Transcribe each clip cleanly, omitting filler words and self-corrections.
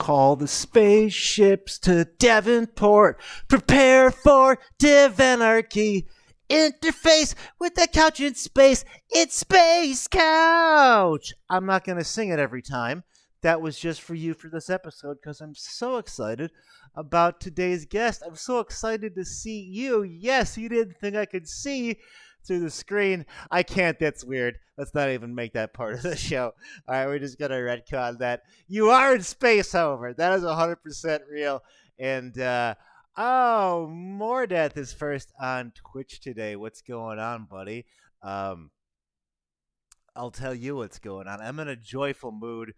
Call the spaceships to Devonport. Prepare for Divanarchy. Interface with the couch in space. It's Space Couch. I'm not going to sing it every time. That was just for you for this episode because I'm so excited about today's guest. I'm so excited to see you. Yes, you didn't think I could see through the screen. I can't. That's weird. Let's not even make that part of the show. All right, we're just going to retcon that. You are in space, however. That is 100% real. And, Mordeath is first on Twitch today. What's going on, buddy? I'll tell you what's going on. I'm in a joyful mood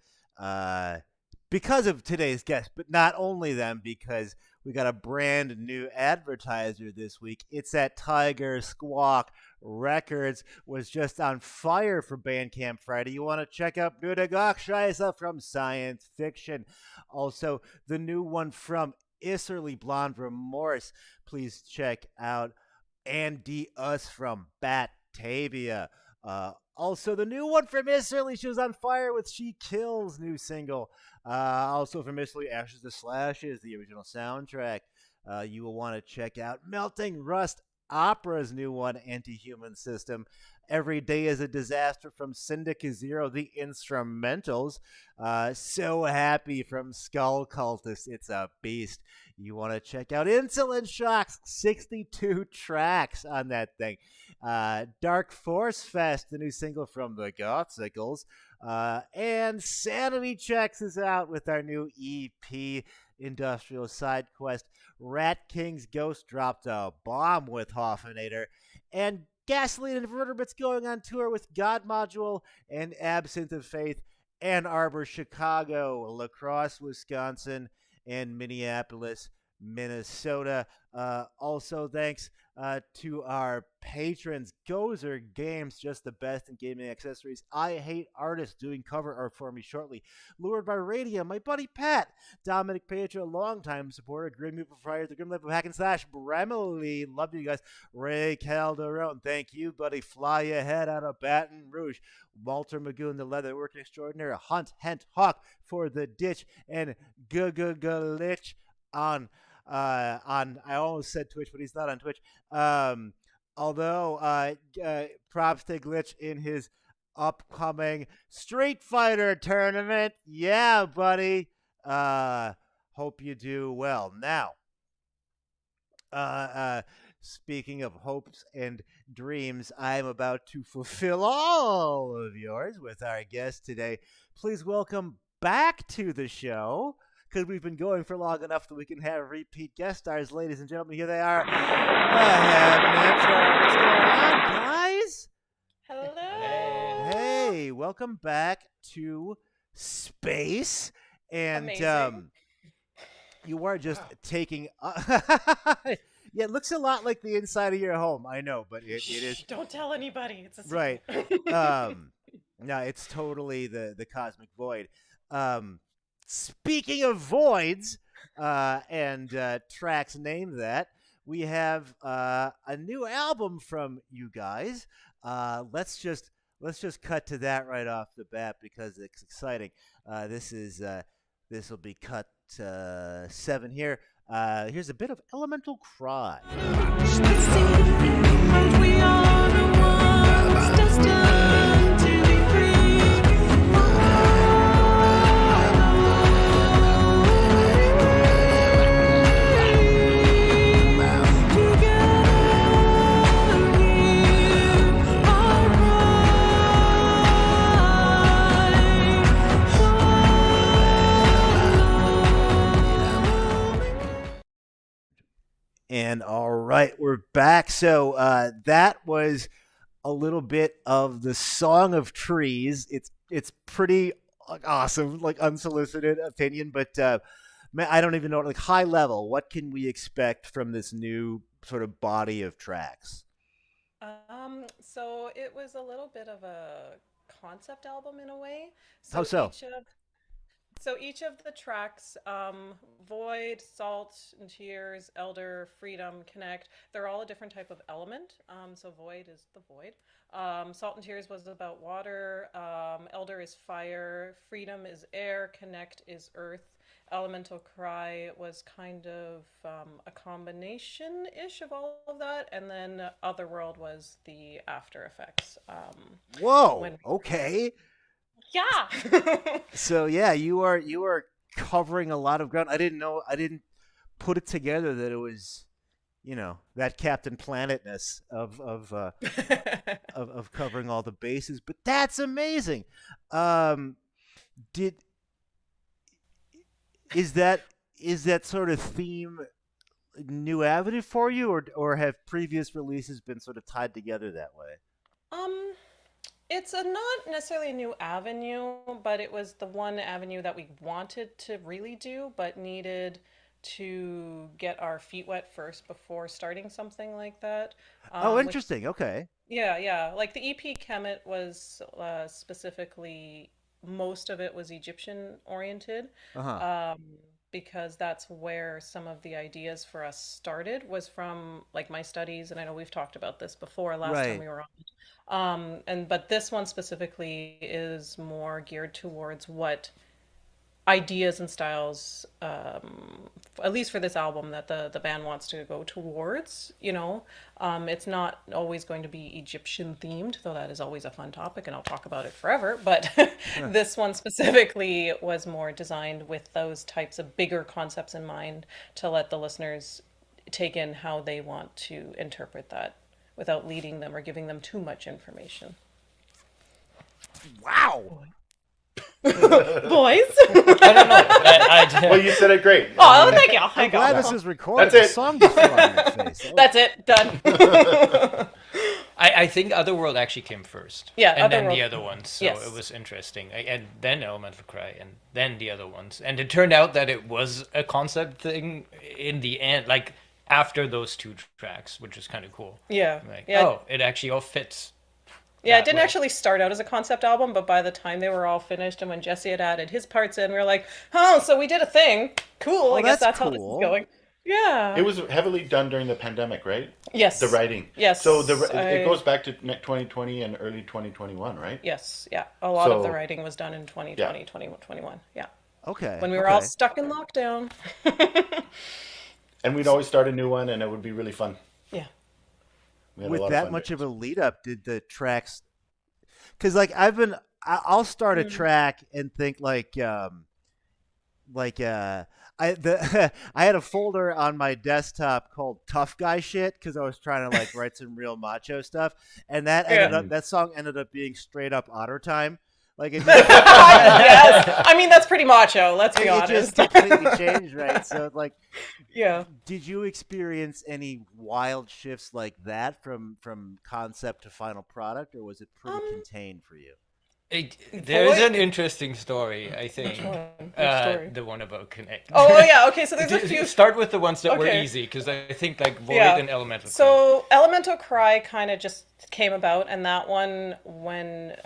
because of today's guest, but not only them, because we got a brand new advertiser this week. It's that Tiger Squawk Records was just on fire for Bandcamp Friday. You want to check out Nudagok Scheisse from Science Fiction. Also, the new one from Isserly Blonde Remorse. Please check out Andy Us from Batavia. Also, the new one from Isserly, she was on fire with She Kills new single. Also from Isserly, Ashes to Slashes, the original soundtrack. You will want to check out Melting Rust Opera's new one, Anti-Human System. Every Day is a Disaster from Syndicate Zero, the instrumentals. So Happy from Skull Cultist, it's a beast. You want to check out Insulin Shocks, 62 tracks on that thing. Dark Force Fest, the new single from the Gothsicles. And Sanity Checks is out with our new EP, Industrial Side Quest. Rat King's Ghost dropped a bomb with Hoffinator. And Gasoline Invertebrates going on tour with God Module and Absinthe of Faith, Ann Arbor, Chicago, La Crosse, Wisconsin, and Minneapolis, Minnesota. Also, thanks to our patrons, Gozer Games, just the best in gaming accessories. I Hate Artists, doing cover art for me shortly. Lured by Radio, my buddy Pat. Dominic Petra, longtime supporter. Grim Reaper Friars, the Grim Life of Hack and Slash. Bremily, love you guys. Ray Calderon, thank you, buddy. Fly Ahead out of Baton Rouge. Walter Magoon, the leatherworking extraordinaire. Hunt, Hent, Hawk for the Ditch. And Glitch on I almost said Twitch, but he's not on Twitch. Although props to Glitch in his upcoming Street Fighter tournament. Yeah, buddy. Hope you do well. Now, speaking of hopes and dreams, I'm about to fulfill all of yours with our guest today. Please welcome back to the show, because we've been going for long enough that we can have repeat guest stars. Ladies and gentlemen, here they are. HEM NETJER. What's going on, guys? Hello. Hey, welcome back to space. And you are just taking... Yeah, it looks a lot like the inside of your home. I know, but it is... Don't tell anybody. It's a right. No, it's totally the cosmic void. Speaking of voids and tracks named that, we have a new album from you guys. Let's just cut to that right off the bat because it's exciting. This will be cut 7 here. Here's a bit of Elemental Cry. And all right, we're back. So that was a little bit of the Song of Trees. It's pretty awesome, like unsolicited opinion, but man, I don't even know, like high level. What can we expect from this new sort of body of tracks? So it was a little bit of a concept album in a way. How so? So each of the tracks, Void, Salt and Tears, Elder, Freedom, Connect, they're all a different type of element. So Void is the void. Salt and Tears was about water. Elder is fire. Freedom is air. Connect is earth. Elemental Cry was kind of a combination-ish of all of that, and then Otherworld was the after effects. Whoa. When Okay. yeah. So yeah, you are covering a lot of ground. I didn't know. I didn't put it together that it was, that Captain Planetness of covering all the bases. But that's amazing. Um, did is that sort of theme new avenue for you, or have previous releases been sort of tied together that way? um, it's not necessarily a new avenue, but it was the one avenue that we wanted to really do, but needed to get our feet wet first before starting something like that. Oh, With interesting. Okay. Yeah, yeah. Like the EP Kemet was specifically, most of it was Egyptian oriented, Uh huh. um, because that's where some of the ideas for us started, was from like my studies, and I know we've talked about this before last time Right. we were on. And but this one specifically is more geared towards what ideas and styles, at least for this album, that the band wants to go towards. It's not always going to be Egyptian themed, though that is always a fun topic, and I'll talk about it forever. But Huh. this one specifically was more designed with those types of bigger concepts in mind, to let the listeners take in how they want to interpret that without leading them or giving them too much information. Wow. Boys. I don't know. Well, you said it great. Oh, thank you. I'm Thank you. glad this is recorded. That's The it. song just fell on my face. That's it. Done. I think Otherworld actually came first. Yeah, and then the Otherworld. other ones. So Yes. it was interesting. And then Elemental Cry, and then the other ones. And it turned out that it was a concept thing in the end, like after those two tracks, which is kind of cool. Yeah. Like, Yeah. oh, it actually all fits. Yeah, it that didn't way. actually start out as a concept album, but by the time they were all finished and when Jesse had added his parts in, we were like, oh, so we did a thing. Cool. Oh, I guess that's that's how this is cool. going. Yeah. It was heavily done during the pandemic, right? Yes. The writing. Yes. So it goes back to 2020 and early 2021, right? Yes. Yeah. A lot of the So- writing was done in 2020, Yeah. 2021. Yeah. Okay. When we were all Okay. stuck in lockdown. And we'd always start a new one, and it would be really fun. Yeah. We had a With lot of that fun much doing of a lead up, did the tracks? Because like I'll start a Mm. track and think like I had a folder on my desktop called Tough Guy Shit because I was trying to like write some real macho stuff, and Yeah. that song ended up being straight up Otter Time. Like it Yes. I mean, that's pretty macho, let's be it just honest. completely changed, right? So like, Yeah. did you experience any wild shifts like that from concept to final product, or was it pretty contained for you? There is Void- an interesting story, I think. Which one? Which story? The one about Connect. Oh, yeah. Okay, so there's a few. Start with the ones that were Okay. easy, because I think like Void Yeah. and Elemental Cry. So Elemental Cry kind of just came about, and that one, when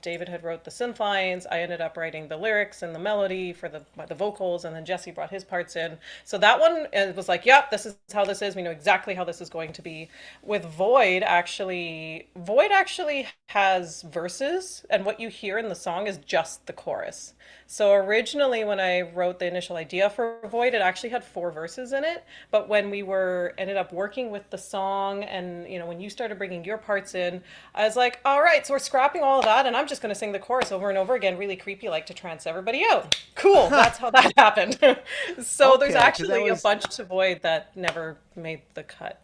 David had wrote the synth lines, I ended up writing the lyrics and the melody for the vocals, and then Jesse brought his parts in. So that one, it was like, yep, this is how this is. We know exactly how this is going to be. With Void actually has verses, and what you hear in the song is just the chorus. So originally, when I wrote the initial idea for Void, it actually had 4 verses in it. But when we ended up working with the song, and when you started bringing your parts in, I was like, all right, so we're scrapping all of that, and I'm just going to sing the chorus over and over again, really creepy, like to trance everybody out. Cool, that's how that happened. So there's Okay, 'cause that actually was- a bunch to Void that never made the cut.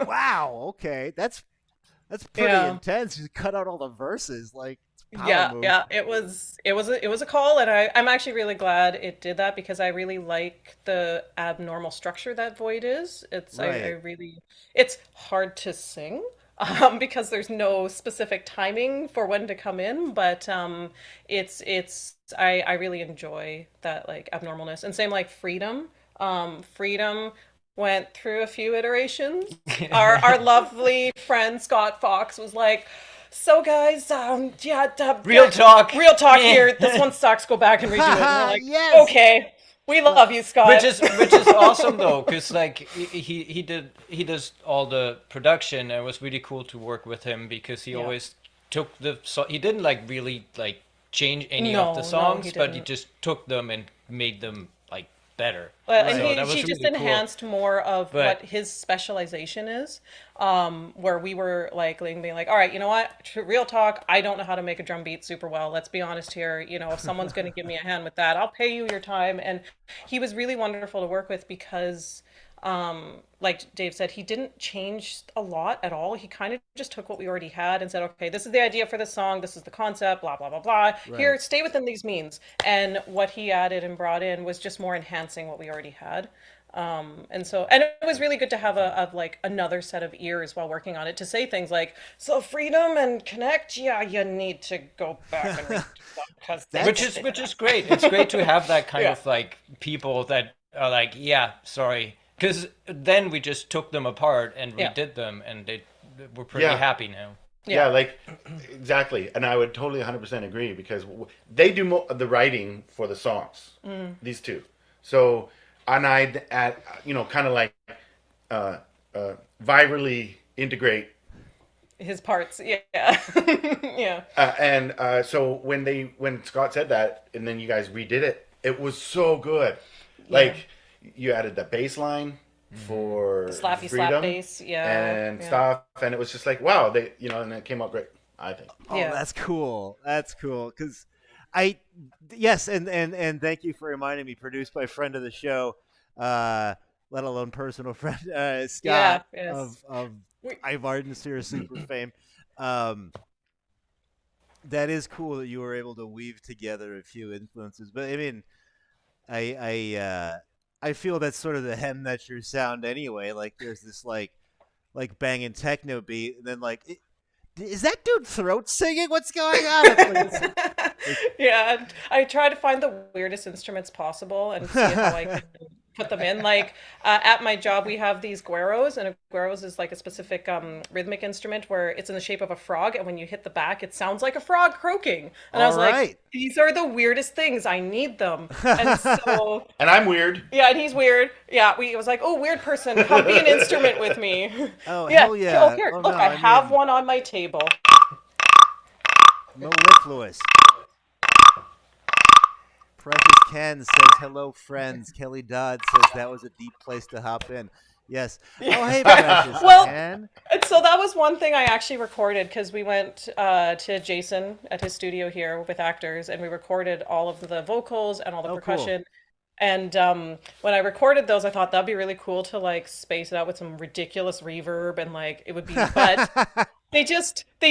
Wow. Okay, that's pretty Yeah. intense. You cut out all the verses, like it's a power Yeah, move. yeah, it was a call, and I'm actually really glad it did that, because I really like the abnormal structure that Void is. Right. It's hard to sing, because there's no specific timing for when to come in, but I really enjoy that, like, abnormalness. And same like Freedom. Freedom went through a few iterations. Our lovely friend Scott Fox was like, so guys, yeah, Real talk. real talk here. This one sucks. Go back and redo it. And we're like, Yes. okay, we love you, Scott. Which is awesome though, because like he does all the production, and it was really cool to work with him, because he Yeah. always took he didn't like really like change any of the No, songs, he but he didn't. just took them and made them like better. Well, Right. and So that he was just really cool. enhanced more of But what his specialization is. Where we were like being like, all right, you know what? Real talk, I don't know how to make a drum beat super well. Let's be honest here. You know, if someone's going to give me a hand with that, I'll pay you your time. And he was really wonderful to work with because like Dave said, he didn't change a lot at all. He kind of just took what we already had and said, okay, this is the idea for this song. This is the concept, blah, blah, blah, blah. Right. Here, stay within these means. And what he added and brought in was just more enhancing what we already had. And it was really good to have a like another set of ears while working on it to say things like, so freedom and connect, yeah, you need to go back and read stuff because which is great. It's great to have that kind Yeah. of like people that are like, yeah, sorry, because then we just took them apart and Yeah. redid them, and we're pretty Yeah. happy now. Yeah, like exactly, and I would totally 100% agree because they do the writing for the songs. These two, so and I'd at kind of like uh, virally integrate. his parts, yeah. Yeah. So when Scott said that, and then you guys redid it, it was so good. Like you added the bass line for Slappy freedom slap bass, and yeah. stuff, and it was just like wow, and it came out great. I think. Oh, Yeah. that's cool. That's cool. Because and thank you for reminding me. Produced by friend of the show, let alone personal friend, Scott yes. of We- Ivarden Series Super fame. That is cool that you were able to weave together a few influences. But I mean, I feel that's sort of the HEM NETJER sound anyway. Like there's this like banging techno beat, and then is that dude throat singing? What's going on? Yeah, I try to find the weirdest instruments possible and see how I can put them in. Like at my job, we have these gueros, and a gueros is like a specific rhythmic instrument where it's in the shape of a frog, and when you hit the back, it sounds like a frog croaking. And I was All right. like, these are the weirdest things. I need them. And so And I'm weird. yeah, and he's weird. Yeah, it was like, oh, weird person, come be an instrument with me. Oh, Yeah. hell yeah. Oh, here, Oh, look, no, I I have mean- one on my table. Mellifluous. Precious Ken says, hello, friends. Kelly Dodd says that was a deep place to hop in. Yes. Oh, hey, Precious Well- Ken. And so that was one thing I actually recorded because we went to Jason at his studio here with actors, and we recorded all of the vocals and all the Oh, cool. percussion. And when I recorded those, I thought that'd be really cool to like space it out with some ridiculous reverb and like it would be. But they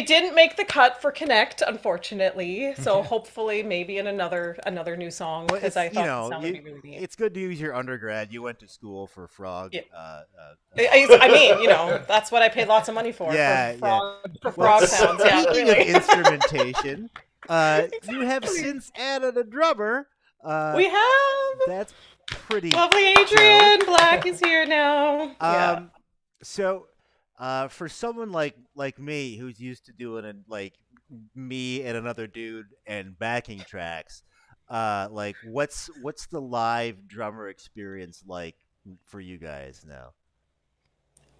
didn't make the cut for Connect, unfortunately. So hopefully, maybe in another new song Well, because it's, I thought the sound would be really neat. it's good to use your undergrad. You went to school for frog. Yeah. I mean, that's what I paid lots of money for. Yeah, for frog sounds. Yeah, Speaking really. of instrumentation, you have since added a drummer. We have That's pretty lovely Adrian Black is here now. Yeah. So, for someone like me who's used to doing it, like me and another dude and backing tracks, like what's the live drummer experience like for you guys now?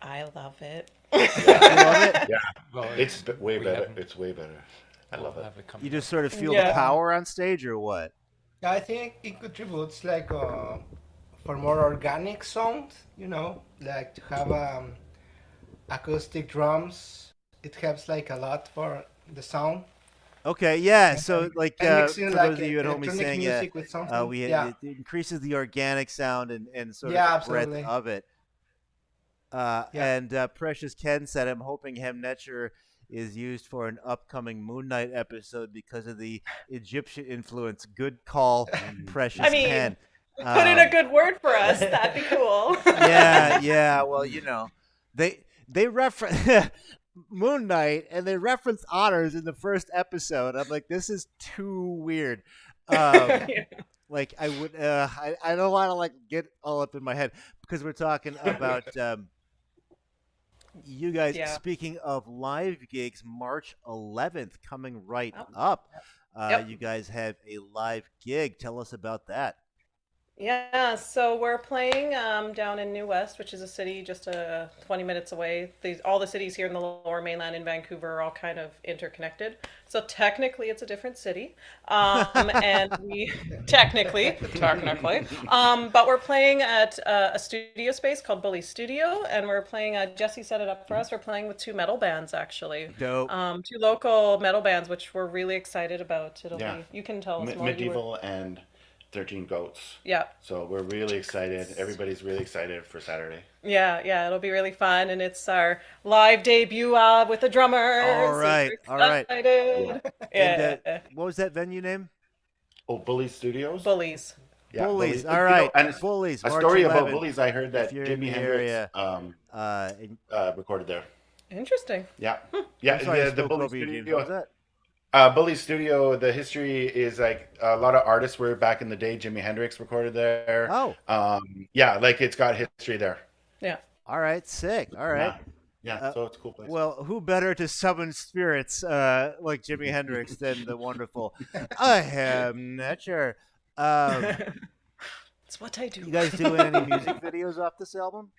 I love it. You love it? Yeah, Well, it's way we better. haven't- It's way better. I love it. have it come You yet. just sort of feel the Yeah. power on stage, or what? I think it contributes like for more organic sound, like to have acoustic drums. It helps like a lot for the sound. Okay, yeah. So like And for mixing those of you at home, he's electronic saying music with something. it increases the organic sound and sort Yeah, of the breadth absolutely. of it. And Precious Ken said, "I'm hoping HEM NETJER is used for an upcoming Moon Knight episode because of the Egyptian influence." Good call, Precious I mean, Ken. Put in a good word for us. That'd be cool. Yeah. Well, they reference Moon Knight and they reference honors in the first episode. I'm like, this is too weird. Like I would, I don't want to like get all up in my head because we're talking about you guys. Yeah. Speaking of live gigs, March 11th coming right Oh. up. Yep. You guys have a live gig. Tell us about that. Yeah, so we're playing down in New West, which is a city just 20 minutes away. All the cities here in the Lower Mainland in Vancouver are all kind of interconnected. So technically, it's a different city, and we technically, but we're playing at a studio space called Bully Studio, and we're playing. Jesse set it up for us. We're playing with two metal bands actually, Dope. two local metal bands, which we're really excited about. It'll Yeah. be. You can tell us more. Medieval and 13 Goats. Yeah. So we're really excited. Everybody's really excited for Saturday. Yeah, it'll be really fun, and it's our live debut with the drummers. All right, Super all right. excited. And, Yeah, what was that venue name? Oh, Bully Studios? bullies. Yeah, Bullies. Bullies. All right. And Bullies. a March story 11th. about Bullies, I heard that If you're in Jimi the Hendrix area, recorded there. Interesting. Yeah. Yeah, I'm sorry, I the spoke Bully over you, James. Studio. What was that? Bully Studio, the history is like a lot of artists were back in the day. Jimi Hendrix recorded there. Oh. Yeah, like it's got history there. Yeah. All right. Sick. All right. Yeah, so it's a cool place. Well, who better to summon spirits like Jimi Hendrix than the wonderful HEM NETJER? It's what I do. You guys doing any music videos off this album?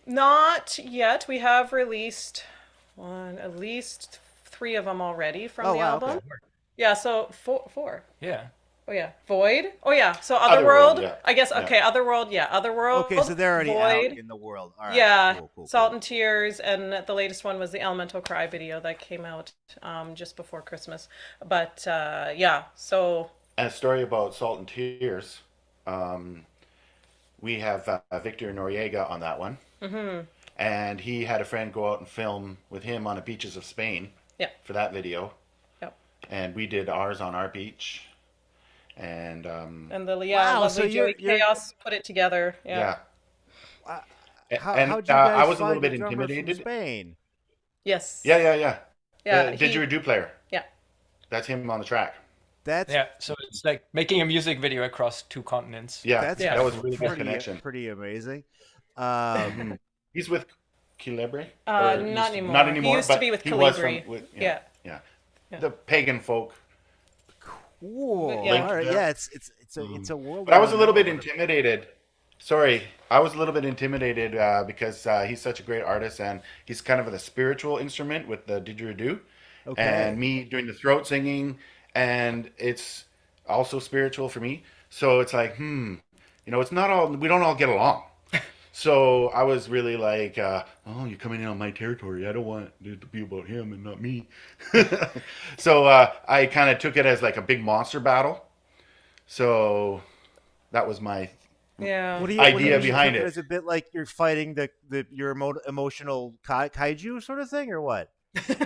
Not yet. We have released at least 3 of them already from Oh, the wow, album. okay. Yeah, so four. Yeah. Oh yeah, Void. Oh yeah, so Otherworld. yeah. I guess Yeah. okay, Otherworld. Yeah, Otherworld. Okay, so they're already Void. out in the world. All right. Yeah, Cool. Salt and Tears, and the latest one was the Elemental Cry video that came out just before Christmas. But yeah, so And a story about Salt and Tears. We have Victor Noriega on that one. Mm-hmm. And he had a friend go out and film with him on the beaches of Spain yeah, for that video. yep. And we did ours on our beach. And And the Wow, lovely so Joey you're- Chaos put it together. yeah. How'd you guys I was a find little bit the drummer from intimidated. Spain? Yes. Yeah. Yeah. The didgeridoo player. Yeah. That's him on the track. That's Yeah. So it's like making a music video across 2 continents. Yeah, that's that was a really good pretty, connection. pretty amazing. He's with Celebre? Not Or anymore. Not anymore. He used to but be with he was Calibri. yeah. Yeah. The pagan folk. Cool. Yeah. All right. Yeah. Yeah, it's a world. But I was a little bit intimidated. Sorry, I was a little bit intimidated because he's such a great artist and he's kind of a spiritual instrument with the didgeridoo. Okay. And me doing the throat singing, and it's also spiritual for me. So it's like, it's not all, we don't all get along. So I was really like, oh, you're coming in on my territory. I don't want it to be about him and not me. So I kind of took it as like a big monster battle. So that was my Yeah. What do idea you behind took it. Is a bit like you're fighting your emotional kaiju sort of thing, or what?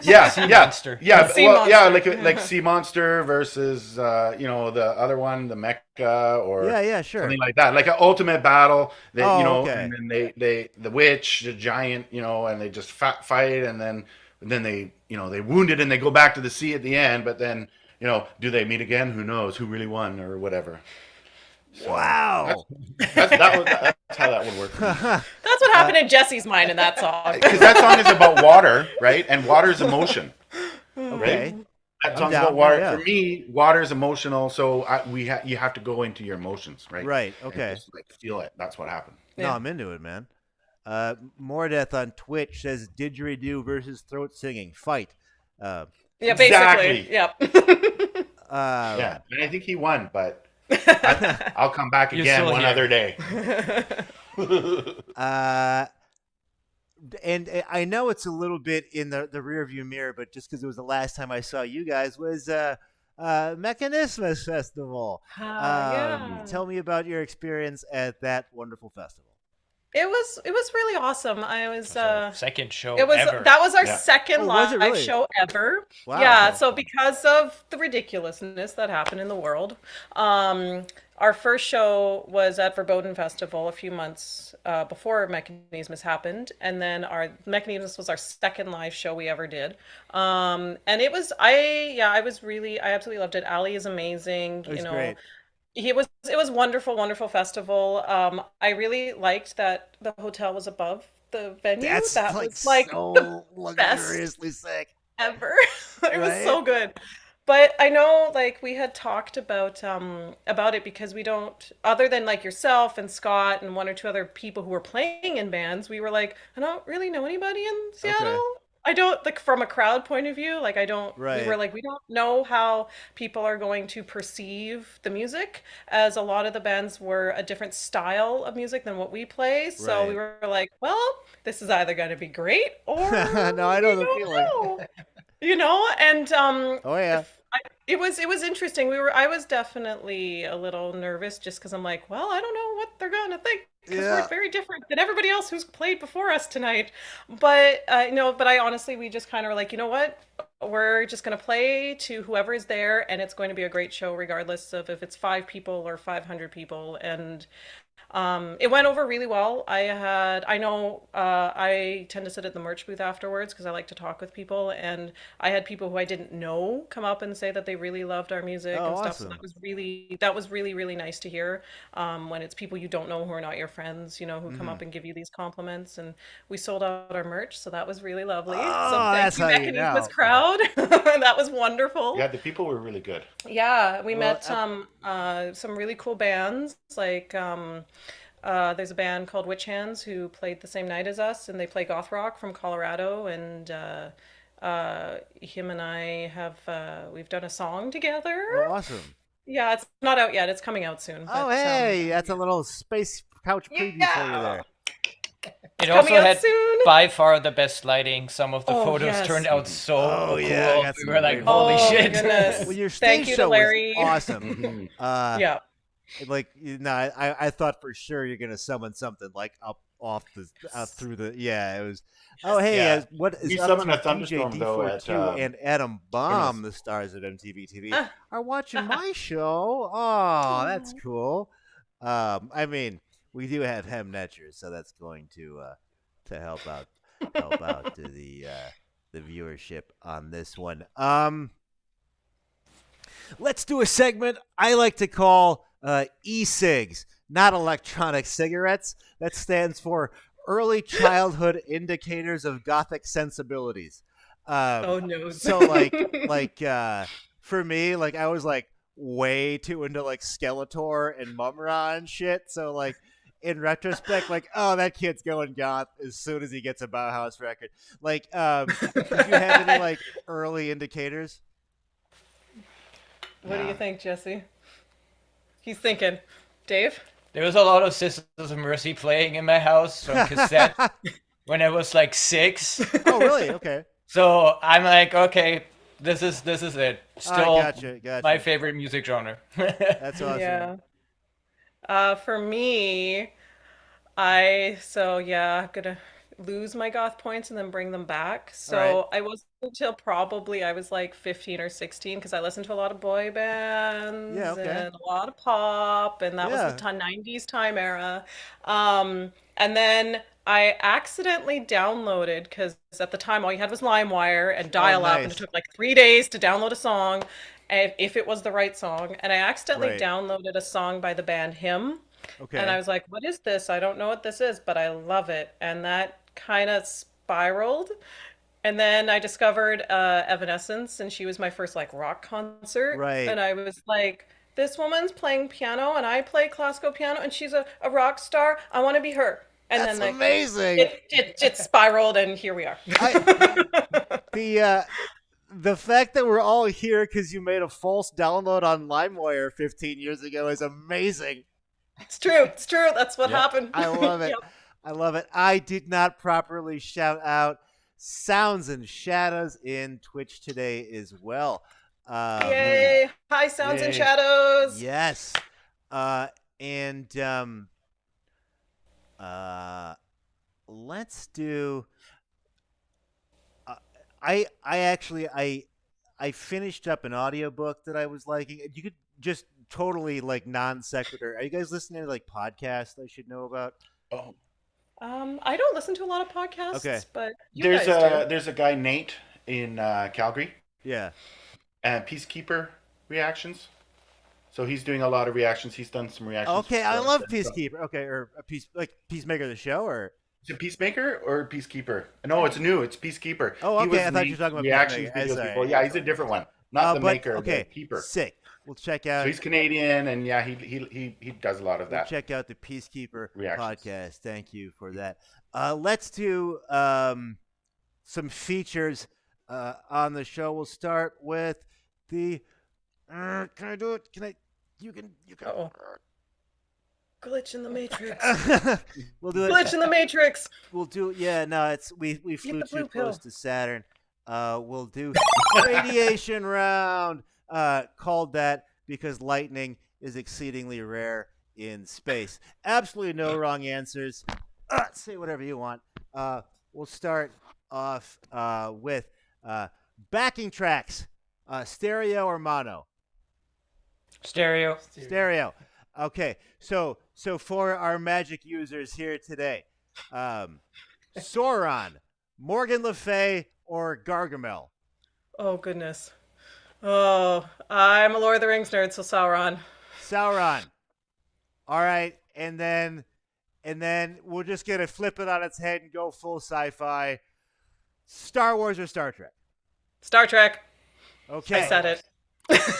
yeah, Sea yeah, monster. yeah, Sea well, yeah, monster. like sea monster versus the other one, the mecha or Yeah, sure. something like that, like an ultimate battle. That okay. and then they the witch, the giant, and they just fight, and then they they wounded and they go back to the sea at the end. But then do they meet again? Who knows? Who really won or whatever? So, Wow. that's how that would work. That's what happened in Jesse's mind in that song. Because that song is about water, right? And water is emotion. Okay. That song's down, about water. yeah. For me, water is emotional, so you have to go into your emotions, right? Right. And Okay. just, feel it. That's what happened. No, Yeah. I'm into it, man. Moredeath on Twitch says didgeridoo versus throat singing fight. Yeah, Exactly. basically. Yep. Yeah, and I think he won, but I'll come back You're again still one here. other day. And I know it's a little bit in the rearview mirror, but just because it was the last time I saw you guys was Mechanismus Festival. Yeah. Tell me about your experience at that wonderful festival. It was really awesome. I was Second show it was ever. that was our Yeah. second Oh, was it live really? show ever. Wow. Yeah, so because of the ridiculousness that happened in the world, our first show was at Verboten Festival a few months before Mechanismus happened, and then our Mechanismus was our second live show we ever did. And it was I absolutely loved it. Ali is amazing. It was great. It was wonderful festival. I really liked that the hotel was above the venue. That's was like so the best luxuriously sick. ever. It was Right? so good. But I know, like, we had talked about it because we don't, other than like yourself and Scott and one or two other people who were playing in bands, we were like, I don't really know anybody in Okay. Seattle. I don't, like, from a crowd point of view, like, I don't, we were Right. like, we don't know how people are going to perceive the music, as a lot of the bands were a different style of music than what we play. So we Right. were like, well, this is either going to be great No, or I know we the don't feeling. know. And Oh yeah. if it was interesting. I was definitely a little nervous just because I'm like, well, I don't know what they're gonna think because we're Yeah. very different than everybody else who's played before us tonight. But no, but I honestly, we just kind of were like, you know what? We're just gonna play to whoever is there, and it's going to be a great show regardless of if it's 5 people or 500 people. And it went over really well. I know, I tend to sit at the merch booth afterwards because I like to talk with people, and I had people who I didn't know come up and say that they really loved our music Oh, and stuff. So awesome. that was really, really nice to hear. When it's people you don't know who are not your friends, who come Hmm. up and give you these compliments, and we sold out our merch, so that was really lovely. So Oh, thank that's you, how you Mechanismus know. crowd. That was wonderful. Yeah, the people were really good. Yeah, we Well, met some really cool bands. Like there's a band called Witch Hands who played the same night as us, and they play goth rock from Colorado. And him and I have we've done a song together. oh, awesome. Yeah, it's not out yet. It's coming out soon. Oh, But hey, that's a little space couch preview for you yeah, there. It it's also coming out had soon. by far the best lighting. Some of the Oh photos yes. turned out so Oh cool. yeah, I got We some were like, great holy Oh my shit. goodness. Well, your Thank stage you to show was Larry. awesome. Mhm. Yeah. Like I thought for sure you're gonna summon something like up off the through the yeah. It was. Oh hey, Yeah. what is We up summoned to a DJ thunderstorm though at D42 and Adam Furnace. Bomb, the stars of MTV TV, Ah. are watching my show. Oh, that's Oh. cool. I mean, we do have HEM NETJER, so that's going to help out to the viewership on this one. Let's do a segment I like to call e-cigs, not electronic cigarettes. That stands for Early Childhood Indicators of Gothic Sensibilities. Oh no. So for me, like I was like way too into like Skeletor and Mumra and shit. So like in retrospect, like oh that kid's going goth as soon as he gets a Bauhaus record. Like, did you have any like early indicators? What do you think, Jesse? He's thinking. Dave? There was a lot of Sisters of Mercy playing in my house on cassette when I was like 6. Oh really? Okay. So I'm like, okay, this is it. Still Gotcha. my favorite music genre. That's awesome. Yeah. For me, I'm gonna lose my goth points and then bring them back. So All right. I wasn't until probably I was like 15 or 16 because I listened to a lot of boy Yeah. bands Okay. and a lot of pop, and that was the Yeah. 90s time era. And then I accidentally downloaded because at the time all you had was LimeWire and Oh, dial-up, and it nice. took like 3 days to download a song, if it was the right song. And I accidentally Right. downloaded a song by the band HEM. And I Okay. was like, what is this? I don't know what this is, but I love it. And that kind of spiraled. And then I discovered Evanescence, and she was my first like rock concert. Right. And I was like, this woman's playing piano, and I play classical piano, and she's a rock star. I want to be her. And That's then like amazing. it spiraled, and here we are. The fact that we're all here because you made a false download on LimeWire 15 years ago is amazing. It's true. It's true. That's what Yep. happened. I love it. Yep. I love it. I did not properly shout out Sounds and Shadows in Twitch today as well. Yay! Hi, Sounds and Yay. Shadows. Yes. And let's do. I finished up an audiobook that I was liking. You could just totally like non sequitur. Are you guys listening to like podcasts I should know about? Oh, I don't listen to a lot of podcasts, Okay. but you there's guys do. there's a guy Nate in Calgary, Yeah. and Peacekeeper reactions. So he's doing a lot of reactions. He's done some reactions. Okay, I for us love and stuff. Peacekeeper. Okay, or a Peacemaker the show, or Is it Peacemaker or Peacekeeper? No, it's new. It's Peacekeeper. Oh, He okay, was I thought you were Nate's talking about reactions Peacemaker. videos Sorry. before. Yeah, he's a different one. not the but maker, okay, the keeper. sick. We'll check So out. he's Canadian, and yeah, he does a lot of We'll that. check out the Peacekeeper Reactions. podcast. Thank you for that. Let's do some features on the show. We'll start with the. Can I do it? Can I? You can. Uh-oh. Glitch in the Matrix. We'll do it. Glitch in the Matrix. We'll do. Yeah, no, it's we flew the too blue close pill. to Saturn. We'll do radiation round. Called that because lightning is exceedingly rare in space. Absolutely no wrong answers. Say whatever you want. We'll start off with backing tracks. Stereo or mono? Stereo. Stereo. Okay, so for our magic users here today, Sauron, Morgan Le Fay, or Gargamel? Oh, goodness. Oh, I'm a Lord of the Rings nerd, so Sauron. Sauron. All right, and then we're just gonna flip it on its head and go full sci-fi. Star Wars or Star Trek? Star Trek. Okay. I said it.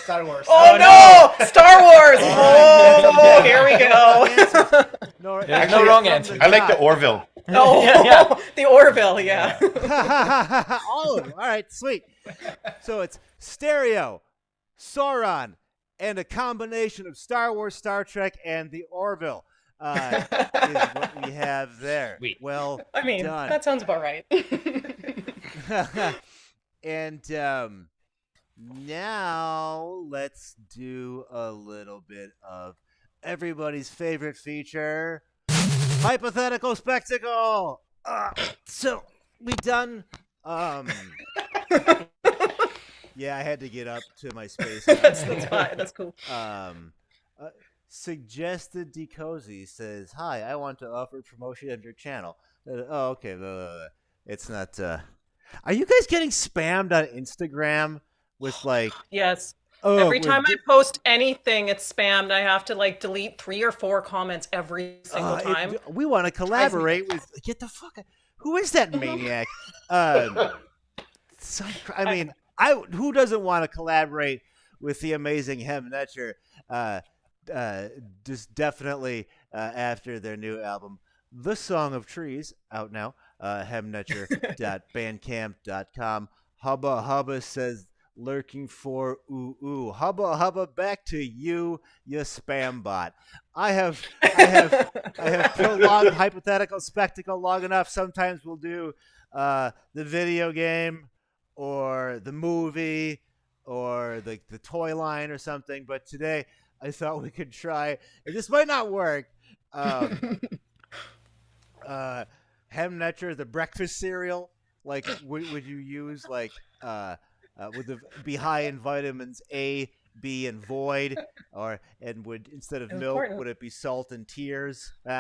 Star Wars. Oh, no! Star Wars! Oh, here we go. No, There's no wrong answer. I like the Orville. Oh, Yeah. the Orville, yeah. All of them. All right, sweet. So it's stereo, Sauron, and a combination of Star Wars, Star Trek, and the Orville is what we have there. Sweet. Well I mean, done. that sounds about right. And now let's do a little bit of everybody's favorite feature, hypothetical spectacle. So we done. Yeah, I had to get up to my space. that's fine. That's cool. Suggested Decozy says, "Hi, I want to offer promotion of your channel." Oh, okay. It's not. Are you guys getting spammed on Instagram with like? Yes. Oh, Every time I post anything, it's spammed. I have to like delete 3 or 4 comments every single time. We want to collaborate with. Get the fuck. Who is that maniac? I mean, who doesn't want to collaborate with the amazing HEM NETJER? Just definitely after their new album, The Song of Trees, out now. hemnetjer.bandcamp.com. Hubba Hubba says, lurking for ooh. Hubba back to you spam bot. I have prolonged hypothetical spectacle long enough. Sometimes we'll do the video game or the movie or the toy line or something, but today I thought we could try, and this might not work. HEM NETJER, the breakfast cereal. Like, would you use like would be high in vitamins A, B, and void, and would instead of milk would it be salt and tears? See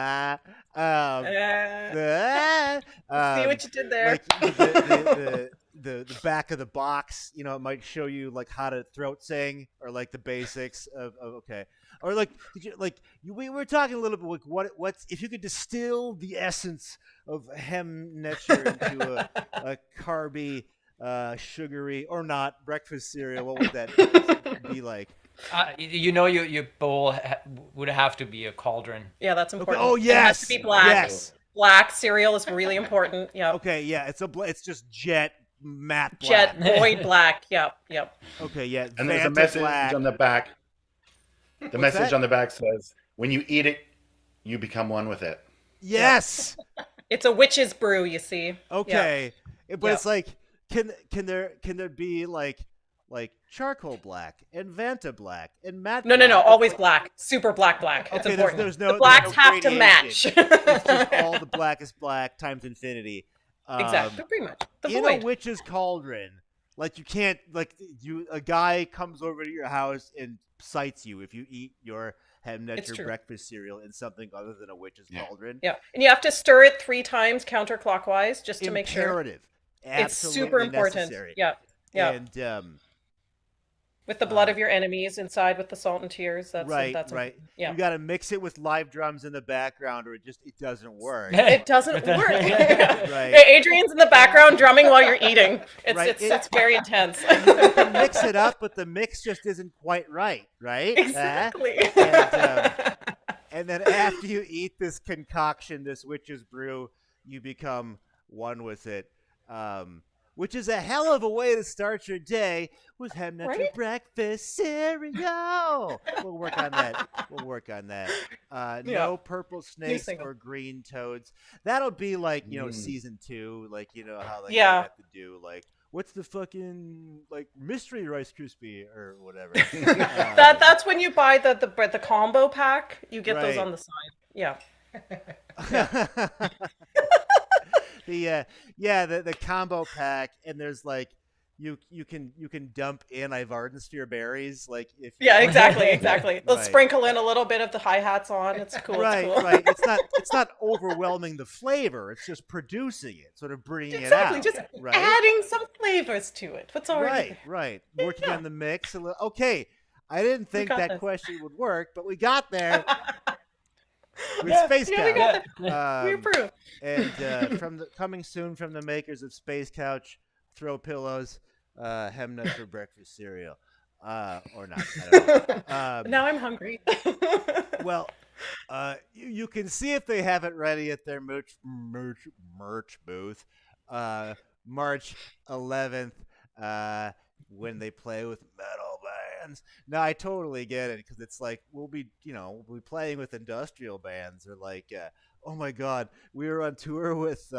what you did there. Like the back of the box, you know, it might show you like how to throat sing or like the basics of okay, or like we were talking a little bit like what's if you could distill the essence of HEM NETJER into a carby, sugary or not breakfast cereal, what would that be like? Your bowl would have to be a cauldron. Yeah, that's important. Okay. Oh yes, it has to be black. Yes, black cereal is really important. Yeah. Okay, yeah, it's just jet matte black. Jet void black. Yep. Okay, yeah, And there's a Vanta message black. on the back. The message that? on the back says, "When you eat it, you become one with it." Yes. It's a witch's brew, you see. Okay, but Yeah. it's like, can there be like charcoal black and Vanta black and matte? No, black? always black. Super black. It's Okay, important. there's no the blacks there's no have to match. gradation. It's just all the blackest black times infinity. Exactly, pretty much. The In void. a witch's cauldron, like you can't a guy comes over to your house and cites you if you eat your HEM NETJER true. breakfast cereal in something other than a witch's cauldron. Yeah, and you have to stir it 3 times counterclockwise just to make sure. Imperative. It's Absolutely super important. necessary. Yeah. And With the blood of your enemies inside with the salt and tears. Right, That's right. important. Yeah. You got to mix it with live drums in the background, or it doesn't work. It doesn't work. Right. Adrian's in the background drumming while you're eating. Right. It's very intense. You can mix it up, but the mix just isn't quite right, right? Exactly. And then after you eat this concoction, this witch's brew, you become one with it. Which is a hell of a way to start your day with HEM NETJER Right? breakfast cereal. We'll work on that. No purple snakes single. or green toads. That'll be like, season 2, like, how they Yeah. have to do, like, what's the fucking, like, mystery Rice Krispie or whatever. That's when you buy the combo pack. You get those Right. on the side. Yeah. The combo pack, and there's like you can dump in Ivardensphere berries, like if you Yeah, exactly. They'll Right. sprinkle in a little bit of the hi-hats on. It's cool. Right, it's cool. right. It's not overwhelming the flavor. It's just producing it, sort of bringing Exactly. it out. Just right, adding some flavors to it. What's already right. Working on the mix. Okay, I didn't think got that this. question would work, but we got there with Yeah, Space yeah, we Couch. got we approve. And coming soon from the makers of Space Couch, Throw Pillows, HEM NETJER breakfast cereal, or not. I don't know. Now I'm hungry. Well, you can see if they have it ready at their merch booth, March 11th, when they play with metal bands. Now I totally get it, because it's like we'll be playing with industrial bands, or like, oh my God, we were on tour with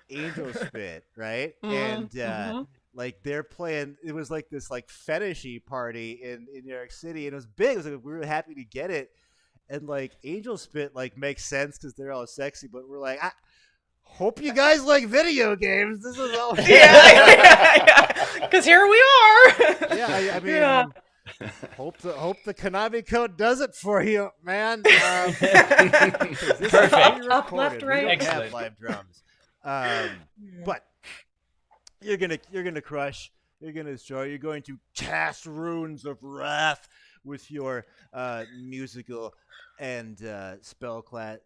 Angel Spit, right? And like they're playing, it was like this like fetishy party in New York City, and it was big. It was like we were happy to get it, and like Angel Spit like makes sense because they're all sexy, but we're like, I hope you guys like video games. This is all. Yeah. Because here we are. Yeah, I mean, Yeah. hope the Konami code does it for you, man. This Perfect. Up, left, We right. don't have Excellent. live drums, but you're gonna crush. You're gonna destroy. You're going to cast runes of wrath with your musical and spellcasting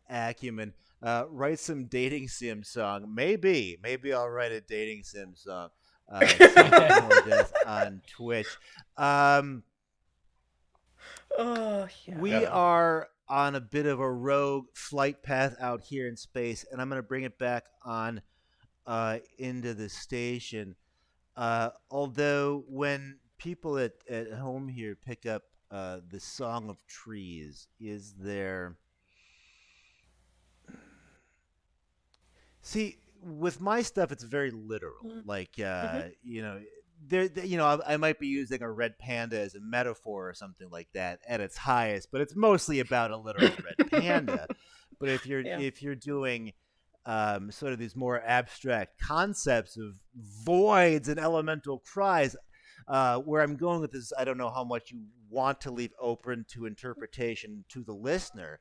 acumen. Write some dating sim song. Maybe I'll write a dating sim song. More death on Twitch. Oh, yeah. We are on a bit of a rogue flight path out here in space, and I'm going to bring it back on into the station. Although when people at home here pick up the Song of Trees, is there... See, with my stuff, it's very literal. Like, I might be using a red panda as a metaphor or something like that at its highest, but it's mostly about a literal red panda. But if you're doing sort of these more abstract concepts of voids and elemental cries, where I'm going with this, I don't know how much you want to leave open to interpretation to the listener,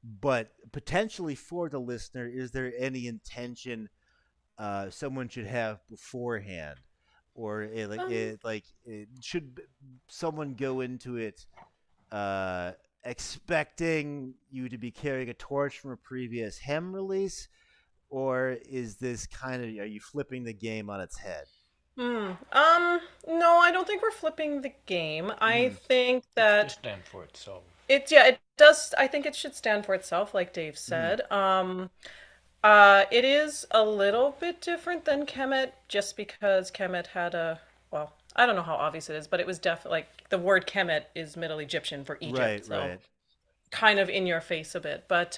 but potentially for the listener, is there any intention someone should have beforehand, or should someone go into it expecting you to be carrying a torch from a previous HEM release, or is this kind of, are you flipping the game on its head? No, I don't think we're flipping the game. I think that Just stand for itself. it does. I think it should stand for itself, like Dave said. It is a little bit different than Kemet, just because Kemet had well, I don't know how obvious it is, but it was definitely, like, the word Kemet is Middle Egyptian for Egypt, Right, so right. kind of in your face a bit. But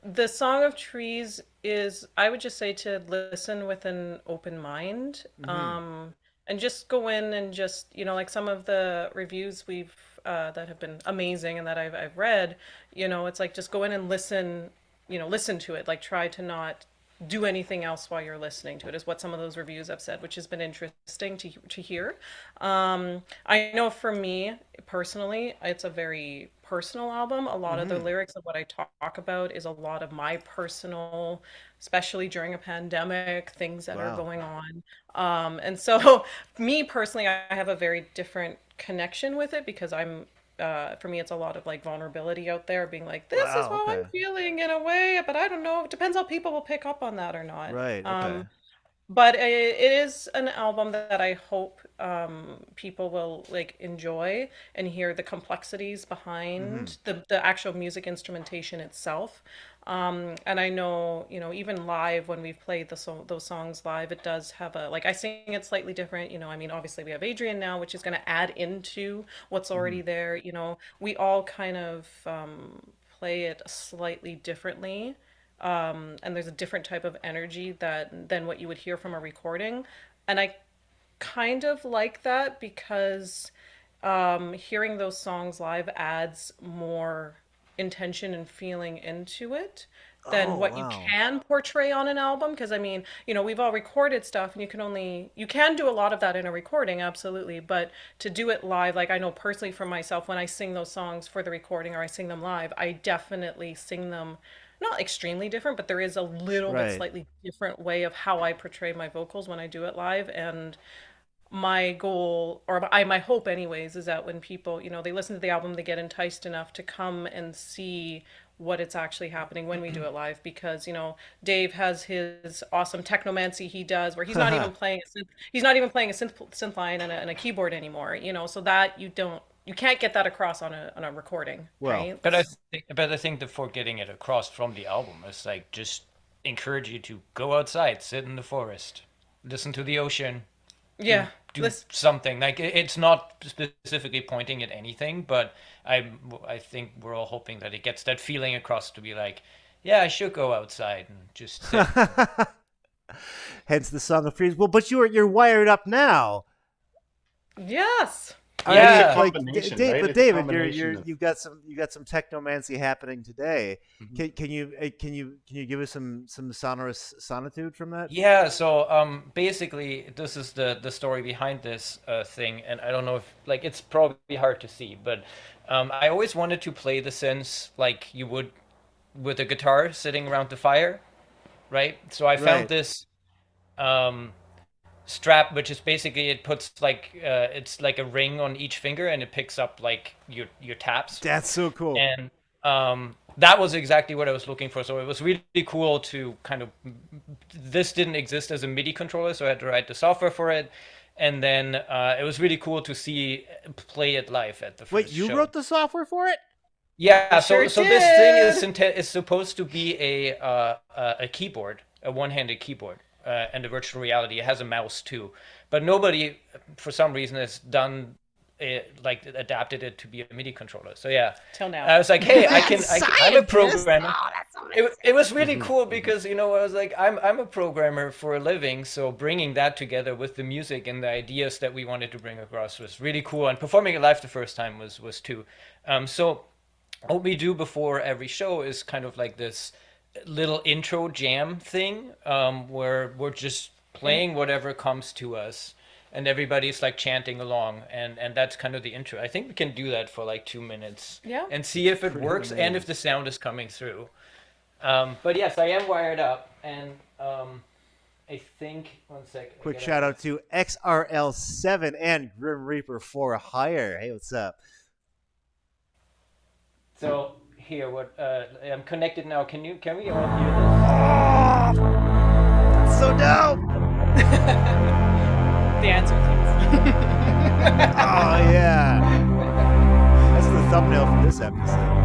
the Song of Trees is, I would just say, to listen with an open mind, and just go in and just, like some of the reviews we've that have been amazing and that I've read, it's like just go in and listen to it. Like, try to not do anything else while you're listening to it, is what some of those reviews have said, which has been interesting to hear. I know for me personally, it's a very personal album. A lot of the lyrics of what I talk about is a lot of my personal, especially during a pandemic, things that are Wow. going on. And so, me personally, I have a very different connection with it because for me, it's a lot of like vulnerability out there, being like, this is Wow. how I'm Okay. feeling in a way, but I don't know. It depends how people will pick up on that or not. Right. Okay. But it is an album that I hope people will like enjoy and hear the complexities behind the actual music instrumentation itself. And I know, even live when we've played those songs live, it does have like I sing it slightly different. I mean, obviously we have Adrian now, which is going to add into what's already there. We all kind of play it slightly differently, and there's a different type of energy than what you would hear from a recording, and I kind of like that because hearing those songs live adds more intention and feeling into it than Oh what you wow. can portray on an album. Because I mean, we've all recorded stuff, and you can do a lot of that in a recording, absolutely, but to do it live, like I know personally for myself, when I sing those songs for the recording or I sing them live, I definitely sing them not extremely different, but there is a little bit Right. slightly different way of how I portray my vocals when I do it live. And my goal, or my hope anyways, is that when people, they listen to the album, they get enticed enough to come and see what it's actually happening when we do it live. Because Dave has his awesome technomancy he does, where he's not even playing a synth line and a keyboard anymore, so that you can't get that across on a recording, Well, right? But I think before getting it across from the album is like just encourage you to go outside, sit in the forest, listen to the ocean, do Yeah. do something. Like it's not specifically pointing at anything, but I think we're all hoping that it gets that feeling across to be like, yeah, I should go outside and just sit. hence the song of freeze. Well, but you're wired up now. Yes. I Yeah. mean, It's a like, combination, Dave, right? but It's a David, combination of. you've got some technomancy happening today. Can you give us some sonorous sonitude from that? Yeah, so basically this is the story behind this thing, and I don't know if like it's probably hard to see, but I always wanted to play the synths like you would with a guitar sitting around the fire, right? So I found Right. this um, strap, which is basically it puts like it's like a ring on each finger, and it picks up like your taps, That's so cool. and that was exactly what I was looking for. So it was really cool to kind of this didn't exist as a MIDI controller, so I had to write the software for it, and then it was really cool to see play it live at the Wait, first you show. wrote the software for it? Yeah, Sure so this thing did. is supposed to be a keyboard, a one-handed keyboard, and a virtual reality. It has a mouse too, but nobody, for some reason, has done it like adapted it to be a MIDI controller. So yeah, Till now. I was like, hey, I'm a Scientist. programmer. Oh, that's so It was really cool because I was like I'm a programmer for a living, so bringing that together with the music and the ideas that we wanted to bring across was really cool, and performing it live the first time was too. So what we do before every show is kind of like this little intro jam thing, where we're just playing whatever comes to us, and everybody's like chanting along, and that's kind of the intro. I think we can do that for like 2 minutes Yeah. and see if it works and if the sound is coming through. But yes, I am wired up, and I think one sec. I Quick gotta- shout out to XRL7 and Grim Reaper for hire. Hey, what's up? So here, what I'm connected now. Can we all hear this? That's so dope. The answer, please. Oh yeah. That's the thumbnail for this episode.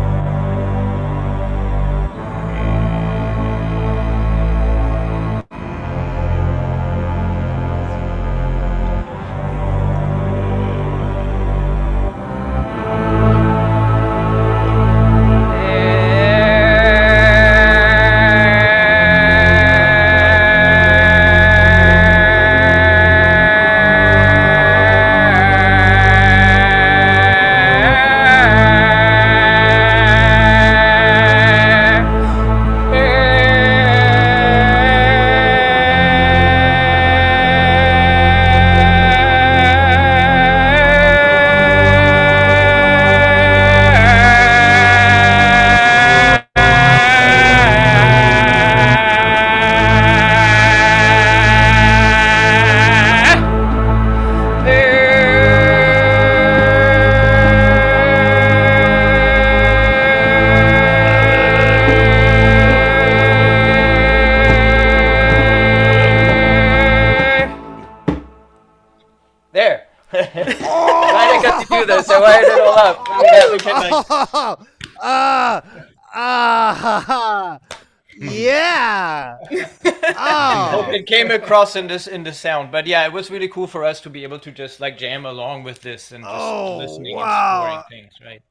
I wired it all up. We can yeah. hope it came across in the sound, but yeah, it was really cool for us to be able to just like jam along with this and just listening and exploring things, right?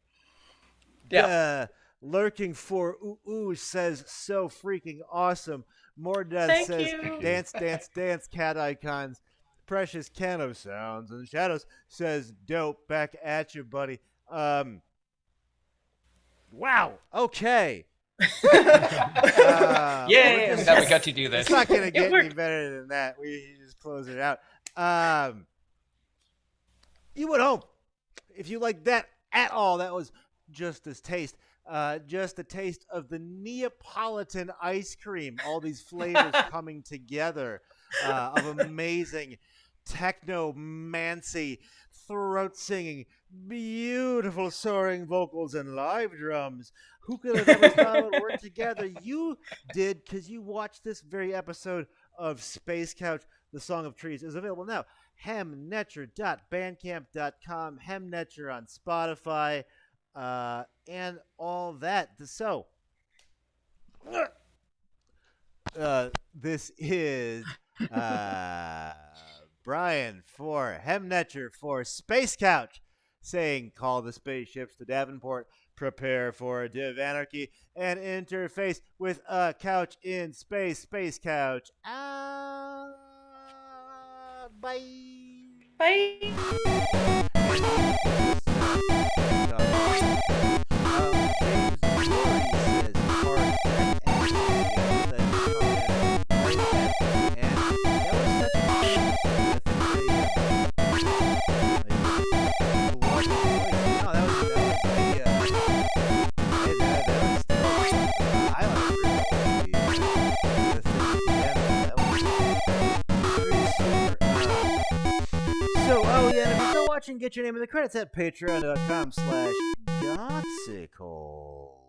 Yeah. Lurking for ooh says so freaking awesome. More Death says you. dance, dance, dance, cat icons. Precious Cano sounds and shadows says dope. Back at you, buddy. Wow. Okay. Yeah, I'm glad we got to do this. It's not gonna get any better than that. We just close it out. You at home, if you like that at all, that was just a taste of the Neapolitan ice cream. All these flavors coming together of amazing techno-mancy, throat singing, beautiful soaring vocals, and live drums. Who could have ever thought it would work together? You did, because you watched this very episode of Space Couch. The Song of Trees is available now. HEMNetjer.bandcamp.com, HEM NETJER on Spotify, and all that. So, this is Brian for HEM NETJER for Space Couch saying call the spaceships to Davenport, prepare for Divanarchy, and interface with a couch in space. Space Couch. Bye. Bye. Watching, get your name in the credits at patreon.com/gothsicle.